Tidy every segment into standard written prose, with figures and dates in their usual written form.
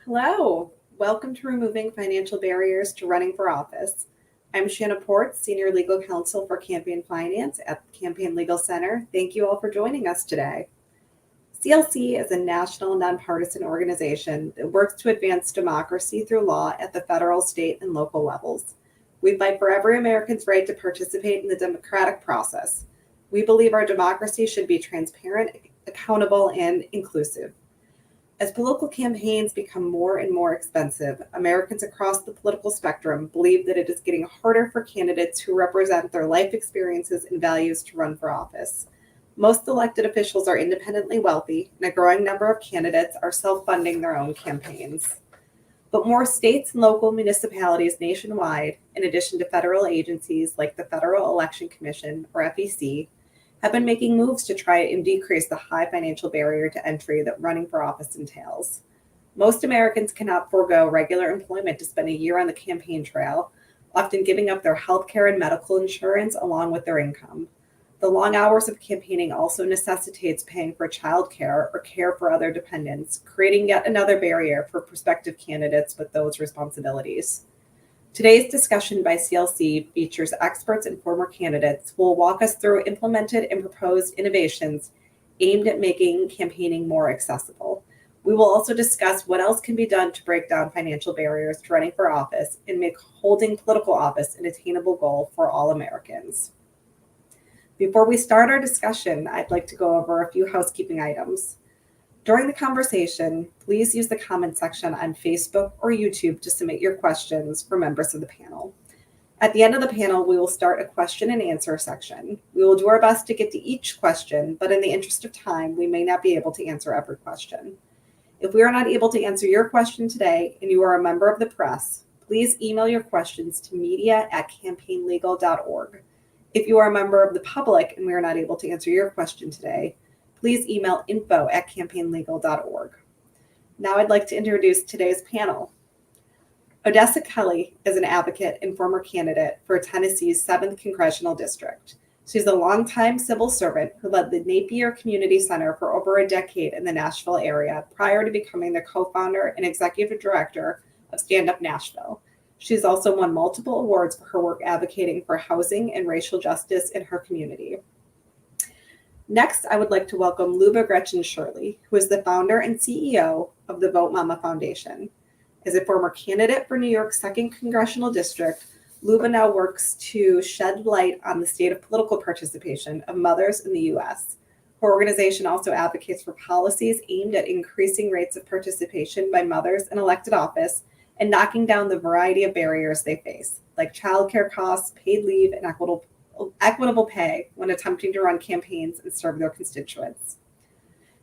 Hello, welcome to Removing Financial Barriers to Running for Office. I'm Shanna Port, Senior Legal Counsel for Campaign Finance at the Campaign Legal Center. Thank you all for joining us today. CLC is a national nonpartisan organization that works to advance democracy through law at the federal, state, and local levels. We fight for every American's right to participate in the democratic process. We believe our democracy should be transparent, accountable, and inclusive. As political campaigns become more and more expensive, Americans across the political spectrum believe that it is getting harder for candidates who represent their life experiences and values to run for office. Most elected officials are independently wealthy, and a growing number of candidates are self funding their own campaigns. But more states and local municipalities nationwide, in addition to federal agencies like the Federal Election Commission, or FEC, have been making moves to try and decrease the high financial barrier to entry that running for office entails. Most Americans cannot forego regular employment to spend a year on the campaign trail, often giving up their health care and medical insurance along with their income. The long hours of campaigning also necessitates paying for childcare or care for other dependents, creating yet another barrier for prospective candidates with those responsibilities. Today's discussion by CLC features experts and former candidates who will walk us through implemented and proposed innovations aimed at making campaigning more accessible. We will also discuss what else can be done to break down financial barriers to running for office and make holding political office an attainable goal for all Americans. Before we start our discussion, I'd like to go over a few housekeeping items. During the conversation, please use the comment section on Facebook or YouTube to submit your questions for members of the panel. At the end of the panel, we will start a question and answer section. We will do our best to get to each question, but in the interest of time, we may not be able to answer every question. If we are not able to answer your question today and you are a member of the press, please email your questions to media@campaignlegal.org. If you are a member of the public and we are not able to answer your question today, please email info@campaignlegal.org. Now I'd like to introduce today's panel. Odessa Kelly is an advocate and former candidate for Tennessee's 7th Congressional District. She's a longtime civil servant who led the Napier Community Center for over a decade in the Nashville area prior to becoming the co-founder and executive director of Stand Up Nashville. She's also won multiple awards for her work advocating for housing and racial justice in her community. Next, I would like to welcome Luba Gretchen Shirley, who is the founder and CEO of the Vote Mama Foundation. As a former candidate for New York's 2nd Congressional District, Luba now works to shed light on the state of political participation of mothers in the U.S. Her organization also advocates for policies aimed at increasing rates of participation by mothers in elected office and knocking down the variety of barriers they face, like childcare costs, paid leave, and equitable pay when attempting to run campaigns and serve their constituents.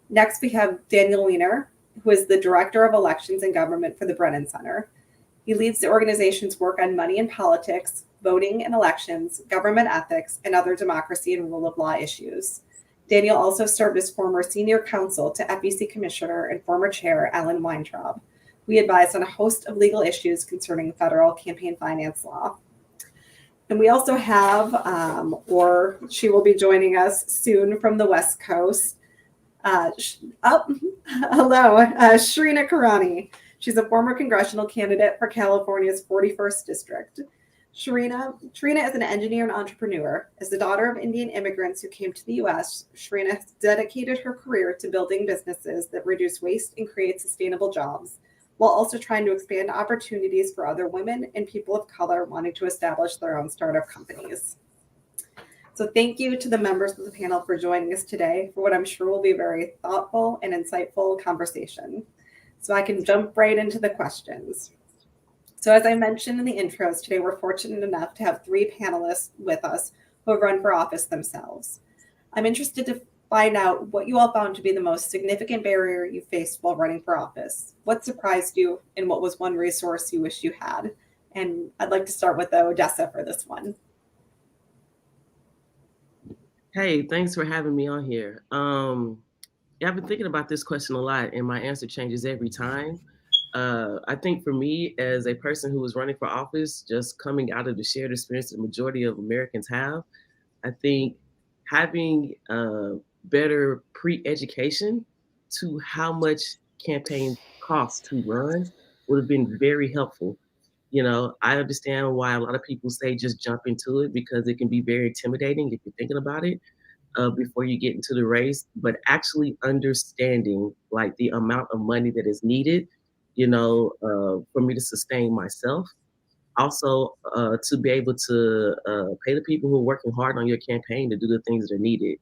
Next, we have Daniel Weiner, who is the Director of Elections and Government for the Brennan Center. He leads the organization's work on money and politics, voting and elections, government ethics, and other democracy and rule of law issues. Daniel also served as former senior counsel to FEC Commissioner and former chair Alan Weintraub. We advise on a host of legal issues concerning federal campaign finance law. And we also have, or she will be joining us soon from the West Coast. Hello, Shrina Karani. She's a former congressional candidate for California's 41st District. Shrina is an engineer and entrepreneur. As the daughter of Indian immigrants who came to the U.S., Shrina has dedicated her career to building businesses that reduce waste and create sustainable jobs, while also trying to expand opportunities for other women and people of color wanting to establish their own startup companies. So thank you to the members of the panel for joining us today for what I'm sure will be a very thoughtful and insightful conversation. So I can jump right into the questions. So as I mentioned in the intros, today we're fortunate enough to have 3 panelists with us who have run for office themselves. I'm interested to find out what you all found to be the most significant barrier you faced while running for office. What surprised you, and what was one resource you wish you had? And I'd like to start with Odessa for this one. Hey, thanks for having me on here. I've been thinking about this question a lot, and my answer changes every time. I think for me, as a person who was running for office, just coming out of the shared experience the majority of Americans have, I think having better pre-education to how much campaigns cost to run would have been very helpful. You know, I understand why a lot of people say just jump into it because it can be very intimidating if you're thinking about it before you get into the race, but actually understanding like the amount of money that is needed, for me to sustain myself. Also, to be able to pay the people who are working hard on your campaign to do the things that are needed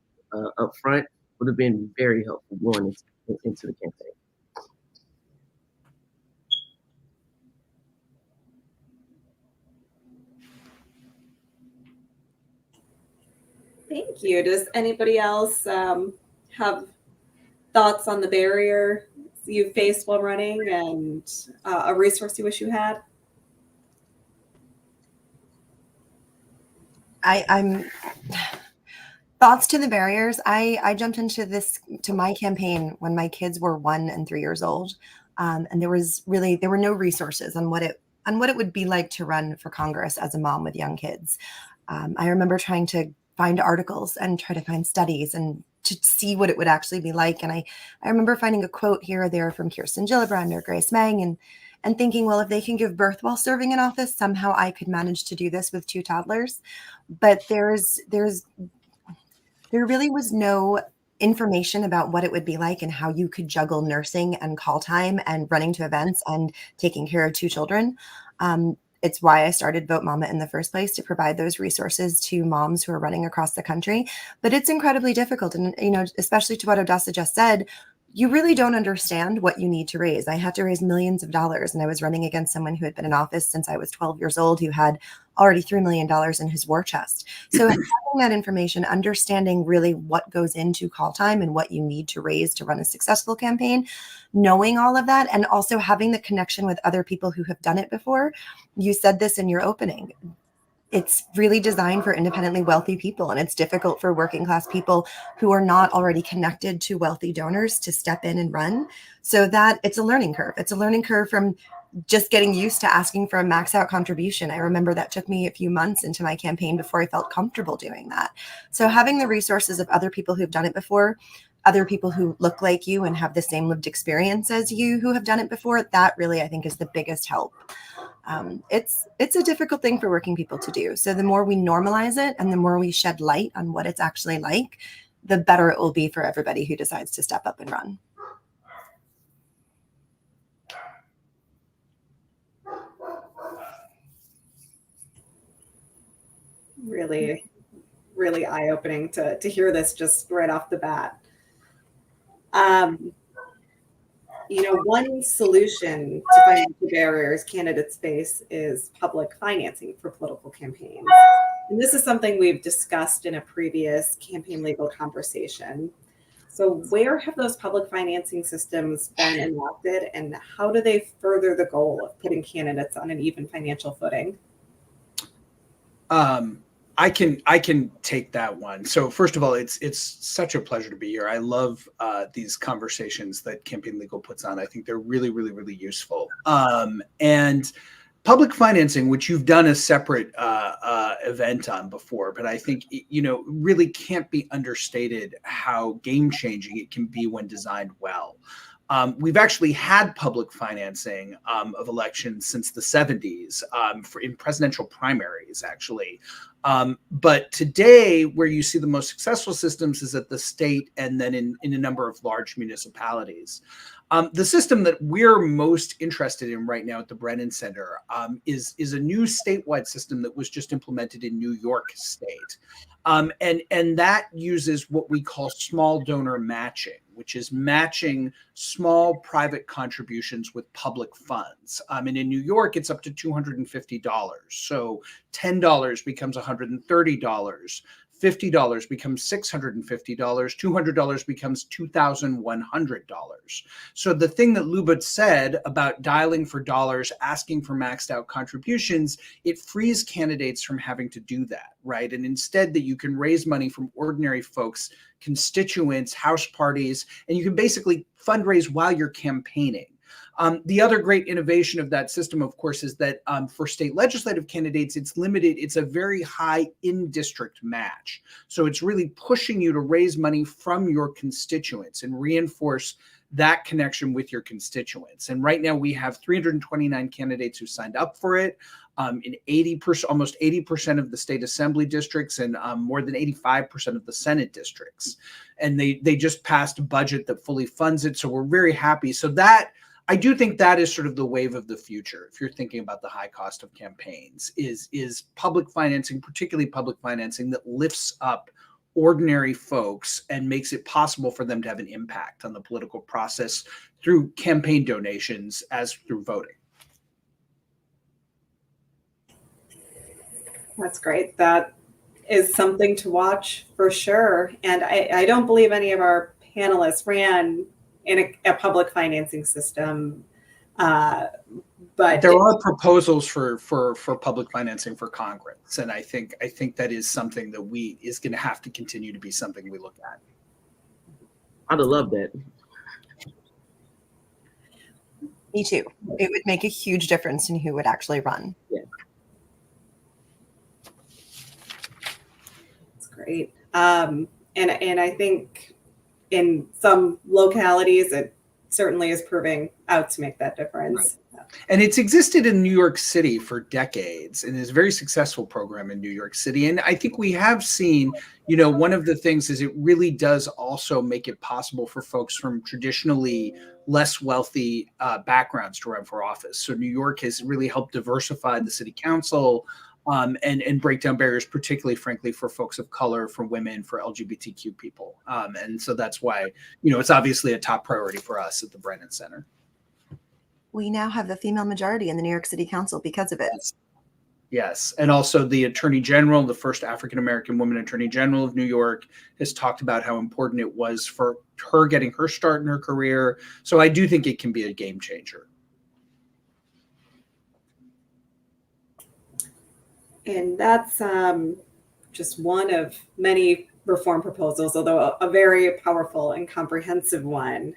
up front would have been very helpful going into the campaign. Thank you. Does anybody else have thoughts on the barrier you faced while running and a resource you wish you had? I'm thoughts to the barriers. I jumped to my campaign when my kids were 1 and 3 years old, and there were no resources on what it would be like to run for Congress as a mom with young kids. I remember trying to find articles and try to find studies and to see what it would actually be like. And I remember finding a quote here or there from Kirsten Gillibrand or Grace Meng and thinking, well, if they can give birth while serving in office, somehow I could manage to do this with 2 toddlers. But there really was no information about what it would be like and how you could juggle nursing and call time and running to events and taking care of 2 children. It's why I started Vote Mama in the first place, to provide those resources to moms who are running across the country. But it's incredibly difficult. And, especially to what Odessa just said, you really don't understand what you need to raise. I had to raise millions of dollars, and I was running against someone who had been in office since I was 12 years old, who had already $3 million in his war chest. So having that information, understanding really what goes into call time and what you need to raise to run a successful campaign, knowing all of that, and also having the connection with other people who have done it before. You said this in your opening. It's really designed for independently wealthy people, and it's difficult for working class people who are not already connected to wealthy donors to step in and run. So that it's a learning curve. It's a learning curve from just getting used to asking for a max out contribution. I remember that took me a few months into my campaign before I felt comfortable doing that. So having the resources of other people who've done it before, other people who look like you and have the same lived experience as you who have done it before, that really, I think, is the biggest help. It's a difficult thing for working people to do. So the more we normalize it and the more we shed light on what it's actually like, the better it will be for everybody who decides to step up and run. Really, really eye-opening to hear this just right off the bat. One solution to financial barriers candidates face is public financing for political campaigns. And this is something we've discussed in a previous campaign legal conversation. So where have those public financing systems been enacted, and how do they further the goal of putting candidates on an even financial footing? I can take that one. So first of all, it's such a pleasure to be here. I love these conversations that Campaign Legal puts on. I think they're really, really, really useful. And public financing, which you've done a separate event on before, but I think really can't be understated how game changing it can be when designed well. We've actually had public financing of elections since the 70s in presidential primaries, actually. But today, where you see the most successful systems is at the state and then in a number of large municipalities. The system that we're most interested in right now at the Brennan Center is a new statewide system that was just implemented in New York State. And that uses what we call small donor matching, which is matching small private contributions with public funds. And in New York, it's up to $250. So $10 becomes $130. $50 becomes $650, $200 becomes $2,100. So the thing that Luba said about dialing for dollars, asking for maxed out contributions, it frees candidates from having to do that, right? And instead that you can raise money from ordinary folks, constituents, house parties, and you can basically fundraise while you're campaigning. The other great innovation of that system, of course, is that for state legislative candidates, it's limited. It's a very high in-district match. So it's really pushing you to raise money from your constituents and reinforce that connection with your constituents. And right now we have 329 candidates who signed up for it in 80%, almost 80% of the state assembly districts, and more than 85% of the Senate districts. And they just passed a budget that fully funds it. So we're very happy. So that, I do think that is sort of the wave of the future. If you're thinking about the high cost of campaigns, is public financing, particularly public financing that lifts up ordinary folks and makes it possible for them to have an impact on the political process through campaign donations as through voting. That's great. That is something to watch for sure. And I don't believe any of our panelists ran in a public financing system. But there are proposals for public financing for Congress, and I think that is something that is going to have to continue to be something we look at. I'd have loved that. Me too. It would make a huge difference in who would actually run. Yeah. That's great. And I think in some localities, it certainly is proving out to make that difference. Right. And it's existed in New York City for decades and is a very successful program in New York City. And I think we have seen, one of the things is it really does also make it possible for folks from traditionally less wealthy backgrounds to run for office. So New York has really helped diversify the city council and break down barriers, particularly, frankly, for folks of color, for women, for LGBTQ people. And so that's why, it's obviously a top priority for us at the Brennan Center. We now have the female majority in the New York City Council because of it. Yes. And also the Attorney General, the first African-American woman Attorney General of New York, has talked about how important it was for her getting her start in her career. So I do think it can be a game changer. And that's just one of many reform proposals, although a very powerful and comprehensive one.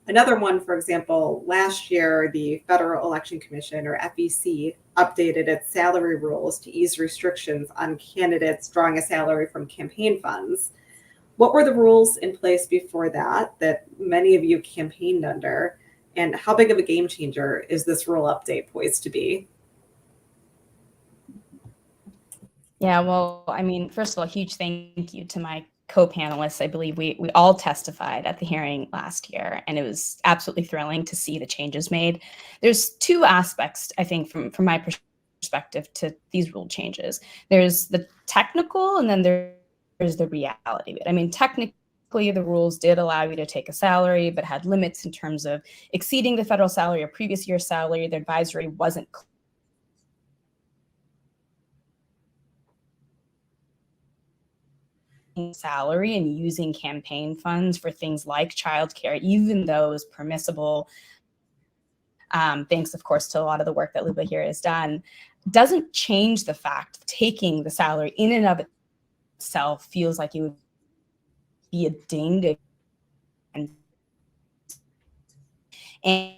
Another one, for example, last year, the Federal Election Commission, or FEC, updated its salary rules to ease restrictions on candidates drawing a salary from campaign funds. What were the rules in place before that many of you campaigned under? And how big of a game changer is this rule update poised to be? Yeah, well, first of all, huge thank you to my co-panelists. I believe we all testified at the hearing last year, and it was absolutely thrilling to see the changes made. There's two aspects, I think, from my perspective to these rule changes. There's the technical, and then there's the reality of it. Technically, the rules did allow you to take a salary, but had limits in terms of exceeding the federal salary or previous year's salary. The advisory wasn't clear. Salary and using campaign funds for things like childcare, even though it's permissible, thanks, of course, to a lot of the work that Luba here has done, doesn't change the fact of taking the salary in and of itself feels like it would be a ding. And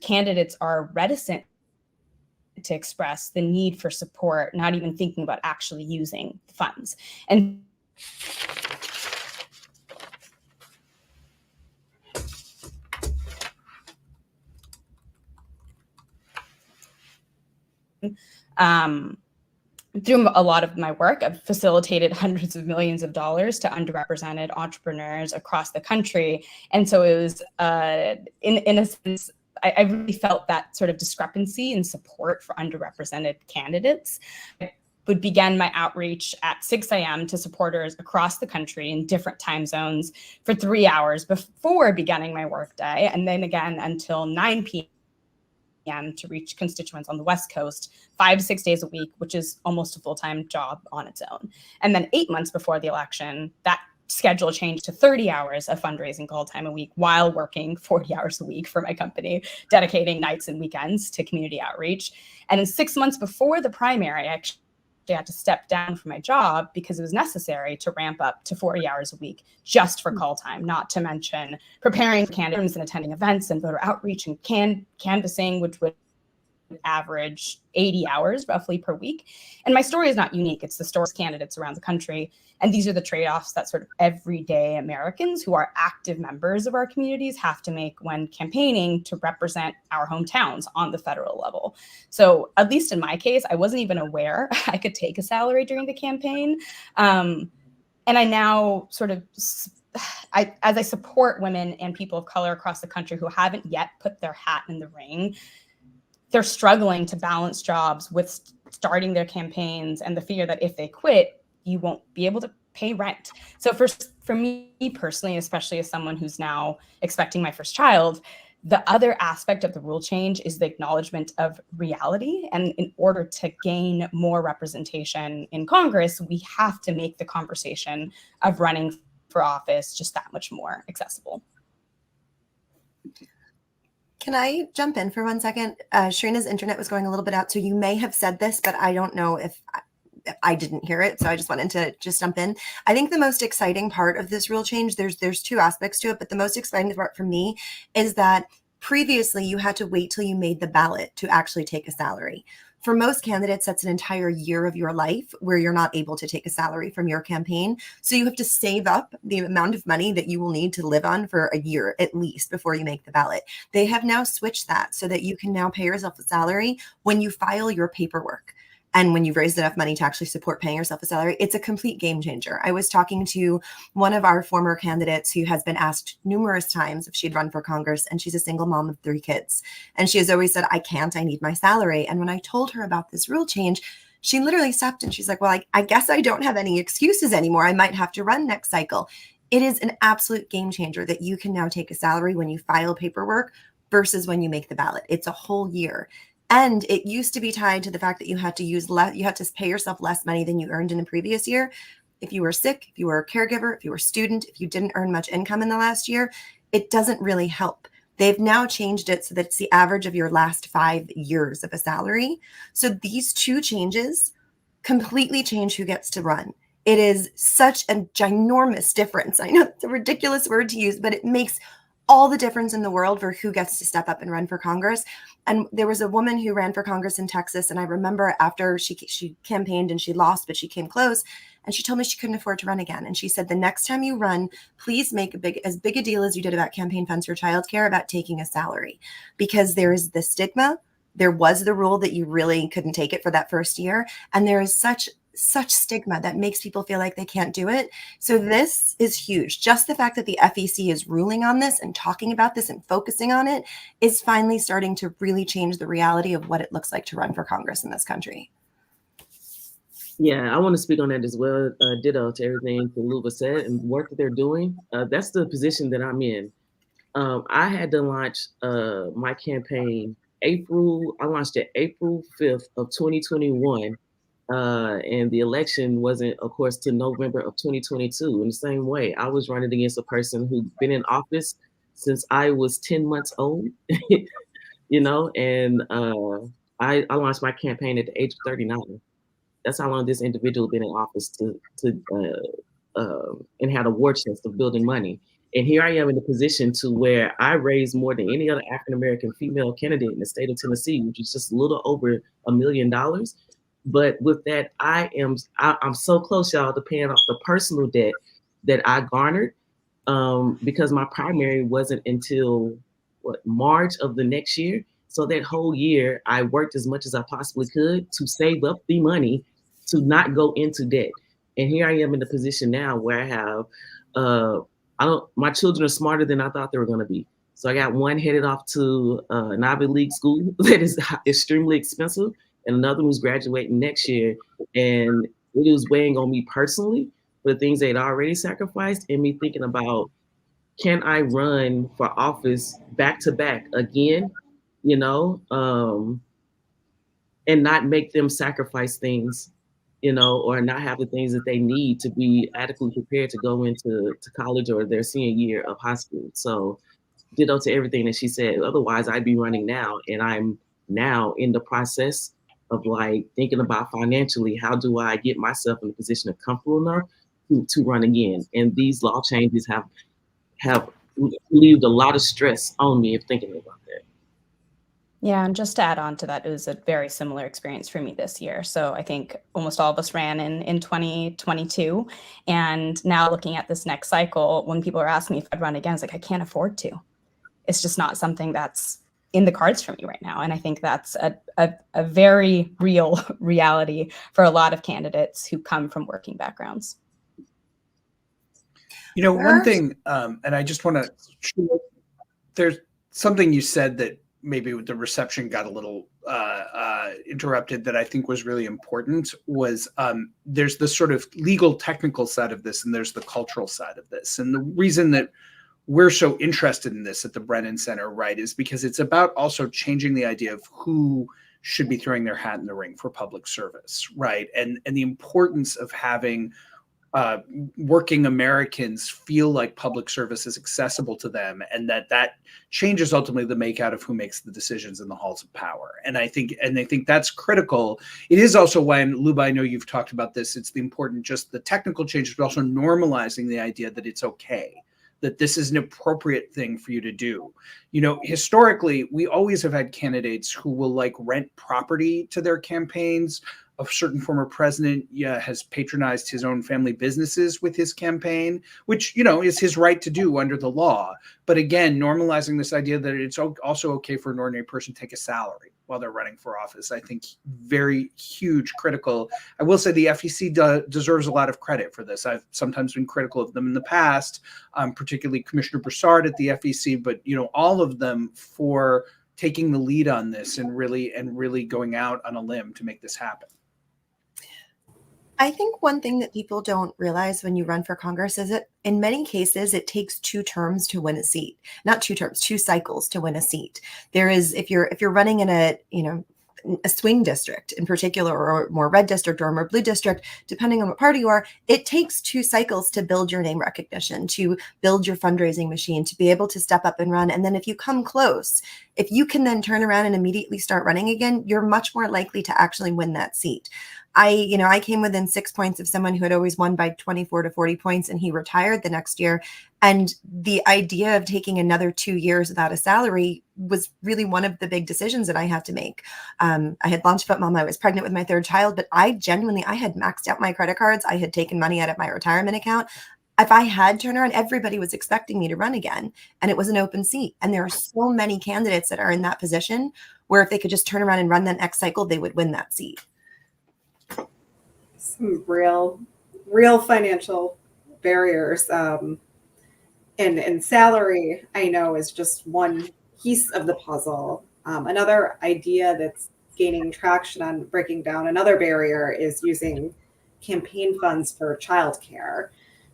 candidates are reticent to express the need for support, not even thinking about actually using the funds. And through a lot of my work, I've facilitated hundreds of millions of dollars to underrepresented entrepreneurs across the country. And so it was, in a sense, I really felt that sort of discrepancy in support for underrepresented candidates. I would begin my outreach at 6 a.m. to supporters across the country in different time zones for 3 hours before beginning my workday, and then again until 9 p.m. to reach constituents on the West Coast 5 to 6 days a week, which is almost a full-time job on its own. And then 8 months before the election, that schedule changed to 30 hours of fundraising call time a week while working 40 hours a week for my company, dedicating nights and weekends to community outreach. And in 6 months before the primary, I actually had to step down from my job because it was necessary to ramp up to 40 hours a week just for call time, not to mention preparing candidates and attending events and voter outreach and canvassing, which would average 80 hours roughly per week. And my story is not unique. It's the stories of candidates around the country. And these are the trade-offs that sort of everyday Americans who are active members of our communities have to make when campaigning to represent our hometowns on the federal level. So at least in my case, I wasn't even aware I could take a salary during the campaign. And I now sort of, as I support women and people of color across the country who haven't yet put their hat in the ring, they're struggling to balance jobs with starting their campaigns and the fear that if they quit, you won't be able to pay rent. So for me personally, especially as someone who's now expecting my first child, the other aspect of the rule change is the acknowledgement of reality. And in order to gain more representation in Congress, we have to make the conversation of running for office just that much more accessible. Can I jump in for 1 second? Sharina's internet was going a little bit out, so you may have said this, but I don't know if I didn't hear it, so I just wanted to just jump in. I think the most exciting part of this rule change, there's two aspects to it, but the most exciting part for me is that previously you had to wait till you made the ballot to actually take a salary. For most candidates, that's an entire year of your life where you're not able to take a salary from your campaign. So you have to save up the amount of money that you will need to live on for a year at least before you make the ballot. They have now switched that so that you can now pay yourself a salary when you file your paperwork. And when you've raised enough money to actually support paying yourself a salary, it's a complete game changer. I was talking to one of our former candidates who has been asked numerous times if she'd run for Congress, and she's a single mom of 3 kids. And she has always said, I can't, I need my salary. And when I told her about this rule change, she literally stopped and she's like, well, I guess I don't have any excuses anymore. I might have to run next cycle. It is an absolute game changer that you can now take a salary when you file paperwork versus when you make the ballot. It's a whole year. And it used to be tied to the fact that you had to pay yourself less money than you earned in the previous year. If you were sick, if you were a caregiver, if you were a student, if you didn't earn much income in the last year, it doesn't really help. They've now changed it so that it's the average of your last 5 years of a salary. So these two changes completely change who gets to run. It is such a ginormous difference. I know it's a ridiculous word to use, but it makes all the difference in the world for who gets to step up and run for Congress. And there was a woman who ran for Congress in Texas. And I remember after she campaigned and she lost, but she came close. And she told me she couldn't afford to run again. And she said, the next time you run, please make as big a deal as you did about campaign funds for childcare about taking a salary, because there is the stigma. There was the rule that you really couldn't take it for that first year. And there is such stigma that makes people feel like they can't do it. So this is huge. Just the fact that the FEC is ruling on this and talking about this and focusing on it is finally starting to really change the reality of what it looks like to run for Congress in this country. Yeah, I want to speak on that as well. Ditto to everything Luba said and work that they're doing. That's the position that I'm in. I had to launch my campaign I launched it April 5th of 2021. And the election wasn't, of course, to November of 2022. In the same way, I was running against a person who'd been in office since I was 10 months old, and I launched my campaign at the age of 39. That's how long this individual been in office and had a war chest of building money. And here I am in a position to where I raised more than any other African-American female candidate in the state of Tennessee, which is just a little over $1 million. But with that, I'm so close, y'all, to paying off the personal debt that I garnered because my primary wasn't until March of the next year. So that whole year, I worked as much as I possibly could to save up the money to not go into debt. And here I am in the position now where I have, my children are smarter than I thought they were going to be. So I got one headed off to an Ivy League school that is extremely expensive, and another who's graduating next year. And it was weighing on me personally for the things they'd already sacrificed, and me thinking about, can I run for office back to back again, and not make them sacrifice things, or not have the things that they need to be adequately prepared to go into college or their senior year of high school. So ditto to everything that she said. Otherwise, I'd be running now, and I'm now in the process of thinking about financially, how do I get myself in a position of comfortable enough to run again? And these law changes have relieved a lot of stress on me of thinking about that. Yeah, and just to add on to that, it was a very similar experience for me this year. So I think almost all of us ran in 2022. And now looking at this next cycle, when people are asking me if I'd run again, it's like, I can't afford to. It's just not something that's in the cards for me right now. And I think that's a very real reality for a lot of candidates who come from working backgrounds. You know, one thing, and I just want to, there's something you said that maybe the reception got a little interrupted that I think was really important was there's the sort of legal technical side of this and there's the cultural side of this. And the reason that we're so interested in this at the Brennan Center, right, is because it's about also changing the idea of who should be throwing their hat in the ring for public service, right? And the importance of having working Americans feel like public service is accessible to them, and that changes ultimately the makeout of who makes the decisions in the halls of power. And I think that's critical. It is also why, and Luba, I know you've talked about this, it's the important, just the technical changes, but also normalizing the idea that it's okay, that this is an appropriate thing for you to do. You know, historically, we always have had candidates who will like rent property to their campaigns. A certain former president has patronized his own family businesses with his campaign, which, you know, is his right to do under the law. But again, normalizing this idea that it's also okay for an ordinary person to take a salary while they're running for office, I think very huge, critical. I will say the FEC deserves a lot of credit for this. I've sometimes been critical of them in the past, particularly Commissioner Broussard at the FEC, but, you know, all of them for taking the lead on this and really going out on a limb to make this happen. I think one thing that people don't realize when you run for Congress is that in many cases, it takes 2 terms to win a seat. Not 2 terms, 2 cycles to win a seat. There is, if you're running in a swing district in particular, or a more red district or a more blue district, depending on what party you are, it takes 2 cycles to build your name recognition, to build your fundraising machine, to be able to step up and run. And then if you come close, if you can then turn around and immediately start running again, you're much more likely to actually win that seat. I came within 6 points of someone who had always won by 24 to 40 points, and he retired the next year. And the idea of taking another 2 years without a salary was really one of the big decisions that I had to make. I had launched Vote Mama. I was pregnant with my 3rd child, but I had maxed out my credit cards. I had taken money out of my retirement account. If I had turned around, everybody was expecting me to run again, and it was an open seat. And there are so many candidates that are in that position where if they could just turn around and run the next cycle, they would win that seat. Some real financial barriers. And salary, I know, is just one piece of the puzzle. Another idea that's gaining traction on breaking down another barrier is using campaign funds for childcare.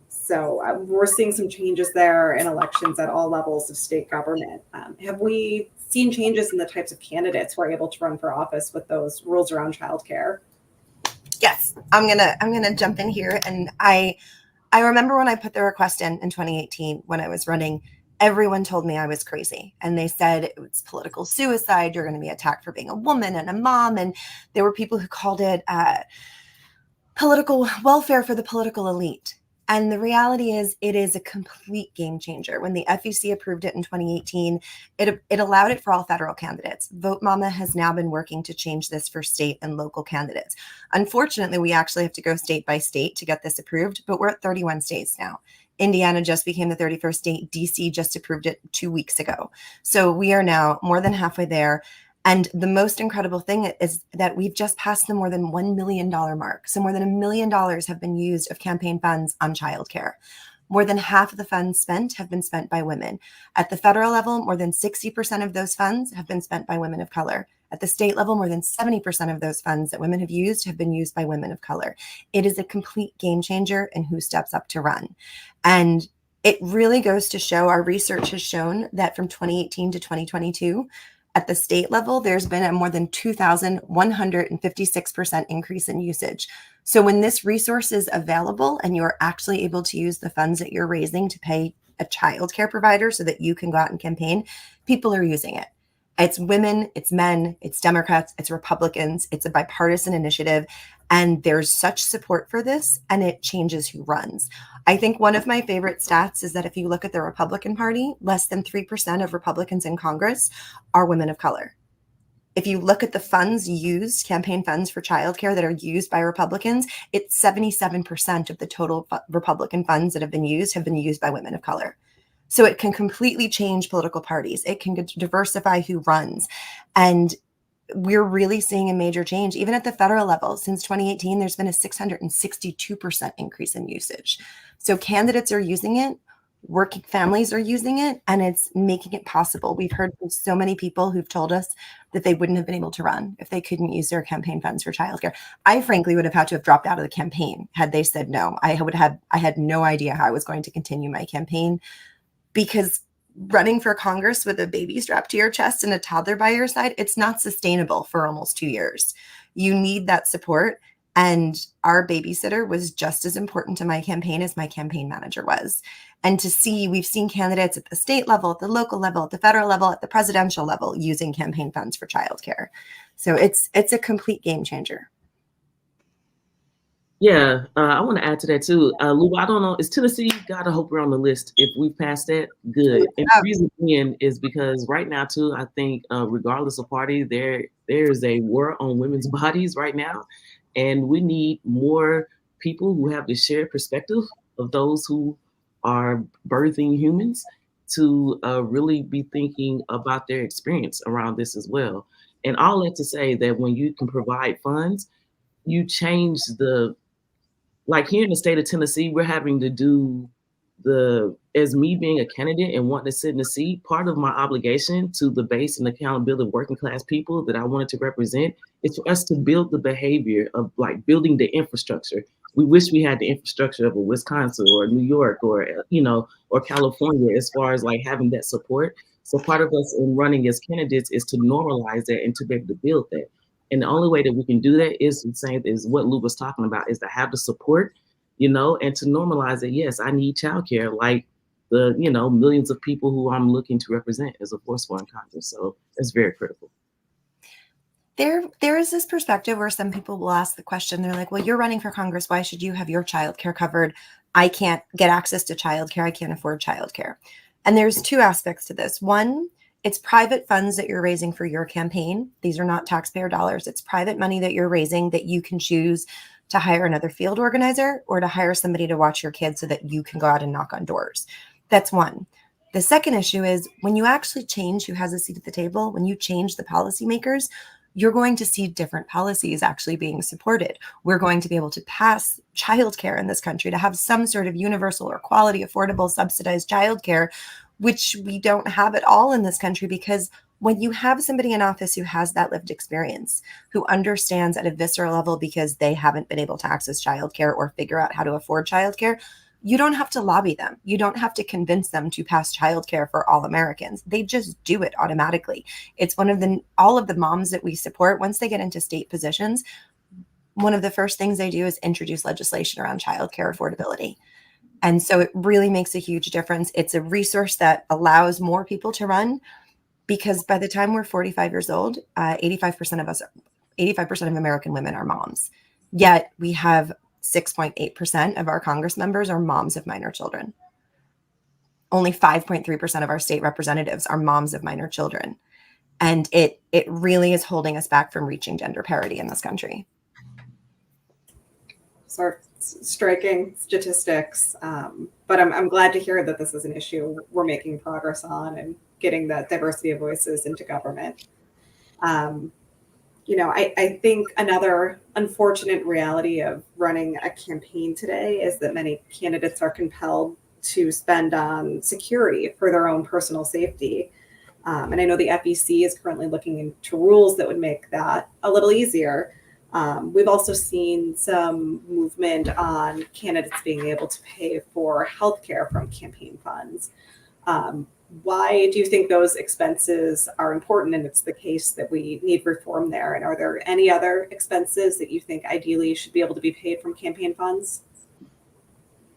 So we're seeing some changes there in elections at all levels of state government. Have we seen changes in the types of candidates who are able to run for office with those rules around childcare? Yes, I'm gonna jump in here, and I remember when I put the request in 2018 when I was running, everyone told me I was crazy, and they said it was political suicide. You're going to be attacked for being a woman and a mom, and there were people who called it political welfare for the political elite. And the reality is, it is a complete game changer. When the FEC approved it in 2018, it allowed it for all federal candidates. Vote Mama has now been working to change this for state and local candidates. Unfortunately, we actually have to go state by state to get this approved, but we're at 31 states now. Indiana just became the 31st state. DC just approved it 2 weeks ago. So we are now more than halfway there. And the most incredible thing is that we've just passed the more than $1 million mark. So more than $1 million have been used of campaign funds on childcare. More than half of the funds spent have been spent by women. At the federal level, more than 60% of those funds have been spent by women of color. At the state level, more than 70% of those funds that women have been used by women of color. It is a complete game changer in who steps up to run. And it really goes to show, our research has shown that from 2018 to 2022, at the state level, there's been a more than 2,156% increase in usage. So when this resource is available and you're actually able to use the funds that you're raising to pay a child care provider so that you can go out and campaign, people are using it. It's women, it's men, it's Democrats, it's Republicans. It's a bipartisan initiative. And there's such support for this, and it changes who runs. I think one of my favorite stats is that if you look at the Republican Party, less than 3% of Republicans in Congress are women of color. If you look at the funds used, campaign funds for childcare that are used by Republicans, it's 77% of the total Republican funds that have been used by women of color. So it can completely change political parties. It can diversify who runs. And we're really seeing a major change, even at the federal level. Since 2018, there's been a 662% increase in usage. So candidates are using it, working families are using it, and it's making it possible. We've heard from so many people who've told us that they wouldn't have been able to run if they couldn't use their campaign funds for childcare. I frankly would have had to have dropped out of the campaign had they said no. I had no idea how I was going to continue my campaign, because running for Congress with a baby strapped to your chest and a toddler by your side, it's not sustainable for almost 2 years. You need that support. And our babysitter was just as important to my campaign as my campaign manager was. And we've seen candidates at the state level, at the local level, at the federal level, at the presidential level using campaign funds for childcare. So it's a complete game changer. Yeah, I want to add to that too. Lou, I don't know, is Tennessee, God, I hope we're on the list. If we pass that, good. And the reason being is because right now too, I think regardless of party, there's a war on women's bodies right now. And we need more people who have the shared perspective of those who are birthing humans to really be thinking about their experience around this as well. And all that to say that when you can provide funds, you change like here in the state of Tennessee, we're having to do as me being a candidate and wanting to sit in the seat, part of my obligation to the base and accountability of working class people that I wanted to represent is for us to build the behavior of like building the infrastructure. We wish we had the infrastructure of a Wisconsin or New York or, or California as far as like having that support. So part of us in running as candidates is to normalize that and to be able to build that. And the only way that we can do that is what Lou was talking about, is to have the support, and to normalize it. Yes, I need childcare, like the, millions of people who I'm looking to represent as a force for in Congress. So it's very critical. There is this perspective where some people will ask the question, they're like, well, you're running for Congress. Why should you have your childcare covered? I can't get access to childcare. I can't afford childcare. And there's two aspects to this. One, it's private funds that you're raising for your campaign. These are not taxpayer dollars. It's private money that you're raising that you can choose to hire another field organizer or to hire somebody to watch your kids so that you can go out and knock on doors. That's one. The second issue is when you actually change who has a seat at the table, when you change the policymakers, you're going to see different policies actually being supported. We're going to be able to pass childcare in this country, to have some sort of universal or quality, affordable, subsidized childcare, which we don't have at all in this country, because when you have somebody in office who has that lived experience, who understands at a visceral level because they haven't been able to access childcare or figure out how to afford childcare, you don't have to lobby them. You don't have to convince them to pass childcare for all Americans. They just do it automatically. It's all of the moms that we support, once they get into state positions, one of the first things they do is introduce legislation around childcare affordability. And so it really makes a huge difference. It's a resource that allows more people to run, because by the time we're 45 years old, 85% of American women are moms. Yet we have 6.8% of our Congress members are moms of minor children. Only 5.3% of our state representatives are moms of minor children. And it really is holding us back from reaching gender parity in this country. Sort of striking statistics, but I'm glad to hear that this is an issue we're making progress on and getting that diversity of voices into government. I think another unfortunate reality of running a campaign today is that many candidates are compelled to spend on security for their own personal safety. And I know the FEC is currently looking into rules that would make that a little easier. We've also seen some movement on candidates being able to pay for healthcare from campaign funds. Why do you think those expenses are important, and it's the case that we need reform there? And are there any other expenses that you think ideally should be able to be paid from campaign funds?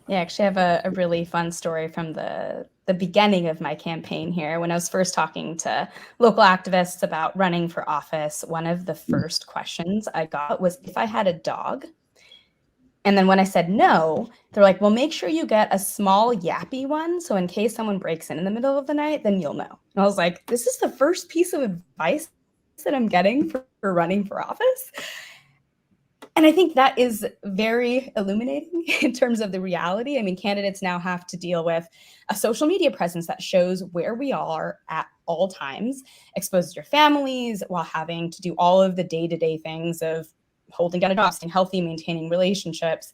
Yeah, I actually have a really fun story from the beginning of my campaign here. When I was first talking to local activists about running for office, one of the first questions I got was if I had a dog. And then when I said no, they're like, well, make sure you get a small yappy one, so in case someone breaks in the middle of the night, then you'll know. And I was like, this is the first piece of advice that I'm getting for running for office. And I think that is very illuminating in terms of the reality. I mean, candidates now have to deal with a social media presence that shows where we are at all times, exposed to your families, while having to do all of the day-to-day things of holding down a job, staying healthy, maintaining relationships.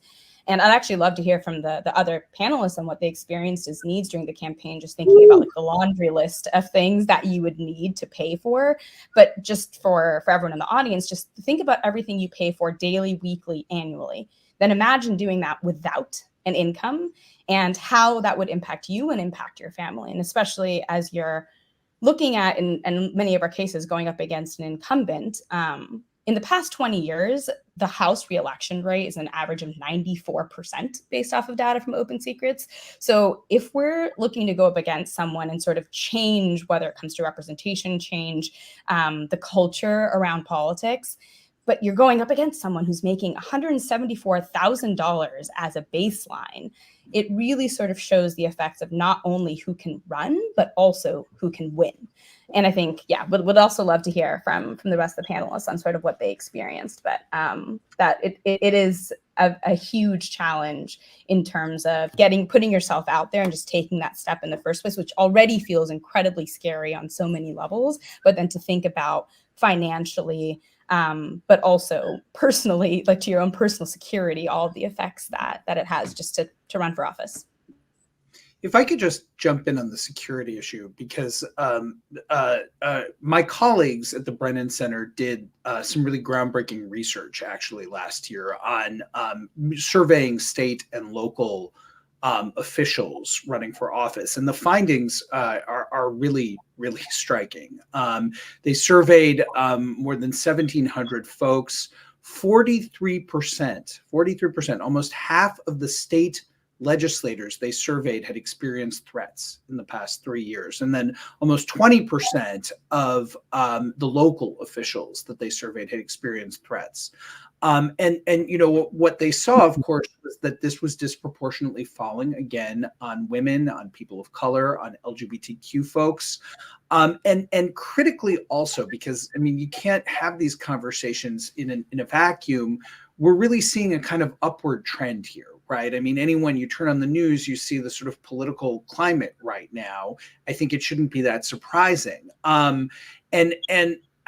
And I'd actually love to hear from the other panelists on what they experienced as needs during the campaign, just thinking about like the laundry list of things that you would need to pay for. But just for everyone in the audience, just think about everything you pay for daily, weekly, annually. Then imagine doing that without an income and how that would impact you and impact your family. And especially as you're looking at, in many of our cases, going up against an incumbent, in the past 20 years, the House reelection rate is an average of 94% based off of data from Open Secrets. So if we're looking to go up against someone and sort of change, whether it comes to representation, change the culture around politics, but you're going up against someone who's making $174,000 as a baseline, it really sort of shows the effects of not only who can run, but also who can win. And I think, but would also love to hear from the rest of the panelists on sort of what they experienced. But that it is a huge challenge in terms of putting yourself out there and just taking that step in the first place, which already feels incredibly scary on so many levels. But then to think about financially, but also personally, like to your own personal security, all of the effects that it has just to run for office. If I could just jump in on the security issue, because my colleagues at the Brennan Center did some really groundbreaking research actually last year on surveying state and local officials running for office. And the findings are really, really striking. They surveyed more than 1,700 folks. 43%, almost half of the state legislators they surveyed had experienced threats in the past 3 years. And then almost 20% of the local officials that they surveyed had experienced threats. And you know, what they saw, of course, was that this was disproportionately falling again on women, on people of color, on LGBTQ folks. And critically also, because I mean, you can't have these conversations in a vacuum. We're really seeing a kind of upward trend here, right? I mean, anyone you turn on the news, you see the sort of political climate right now. I think it shouldn't be that surprising. And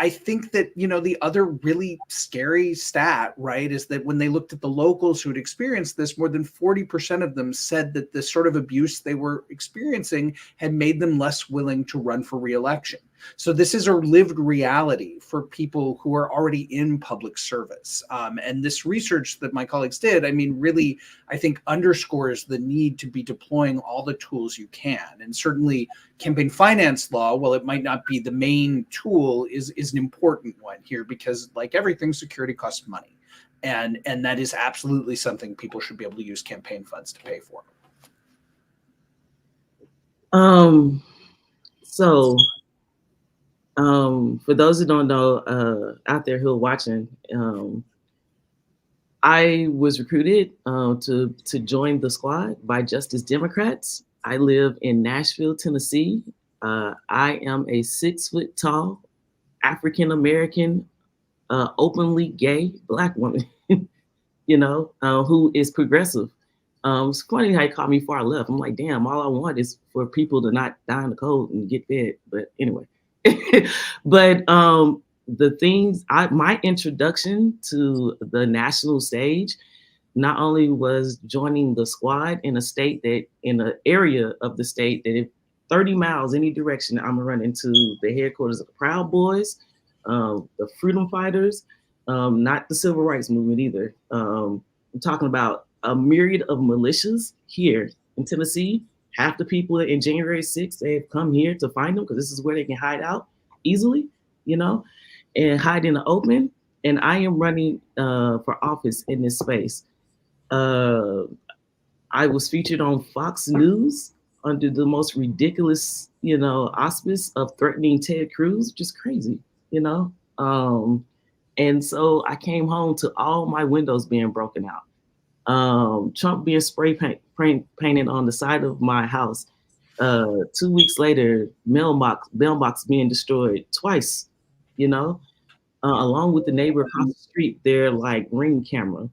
I think that, you know, the other really scary stat, right, is that when they looked at the locals who had experienced this, more than 40% of them said that the sort of abuse they were experiencing had made them less willing to run for re-election. So this is a lived reality for people who are already in public service. And this research that my colleagues did, I mean, really, I think underscores the need to be deploying all the tools you can. And certainly campaign finance law, while it might not be the main tool, is an important one here, because like everything, security costs money. And that is absolutely something people should be able to use campaign funds to pay for. For those who don't know, out there who are watching, I was recruited to join the squad by Justice Democrats. I live in Nashville, Tennessee. I am a 6 foot tall, African American, openly gay Black woman, you know, who is progressive. It's funny how you called me far left. I'm like, damn, all I want is for people to not die in the cold and get fed. But anyway. But the things, my introduction to the national stage not only was joining the squad in a state that, in an area of the state that if 30 miles any direction, I'm gonna run into the headquarters of the Proud Boys, the Freedom Fighters, not the Civil Rights Movement either. I'm talking about a myriad of militias here in Tennessee. Half the people in January 6th, they have come here to find them because this is where they can hide out easily, you know, and hide in the open. And I am running for office in this space. I was featured on Fox News under the most ridiculous, you know, auspice of threatening Ted Cruz, which is crazy, you know. And so I came home to all my windows being broken out. Trump being spray painted on the side of my house. 2 weeks later, mailbox being destroyed twice, you know. along with the neighbor across the street, their like ring camera.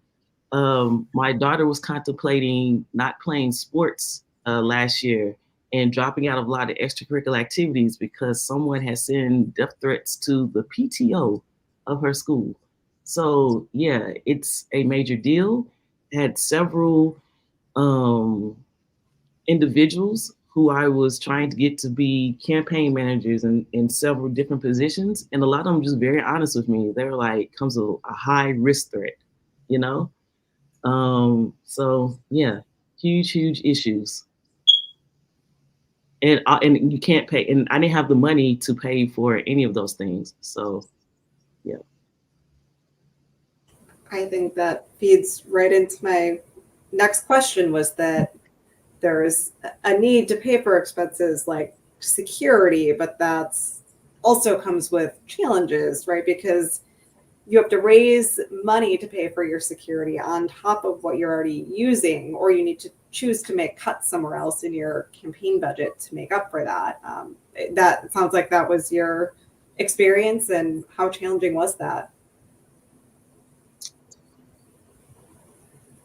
My daughter was contemplating not playing sports last year and dropping out of a lot of extracurricular activities because someone had sent death threats to the PTO of her school. So yeah, it's a major deal. Had several um, individuals who I was trying to get to be campaign managers in several different positions, and a lot of them just very honest with me. They were like, "Comes a high risk threat," you know. So yeah, huge issues, and you can't pay, and I didn't have the money to pay for any of those things. So yeah. I think that feeds right into my next question, was that there's a need to pay for expenses like security, but that's also comes with challenges, right? Because you have to raise money to pay for your security on top of what you're already using, or you need to choose to make cuts somewhere else in your campaign budget to make up for that. That sounds like that was your experience, and how challenging was that?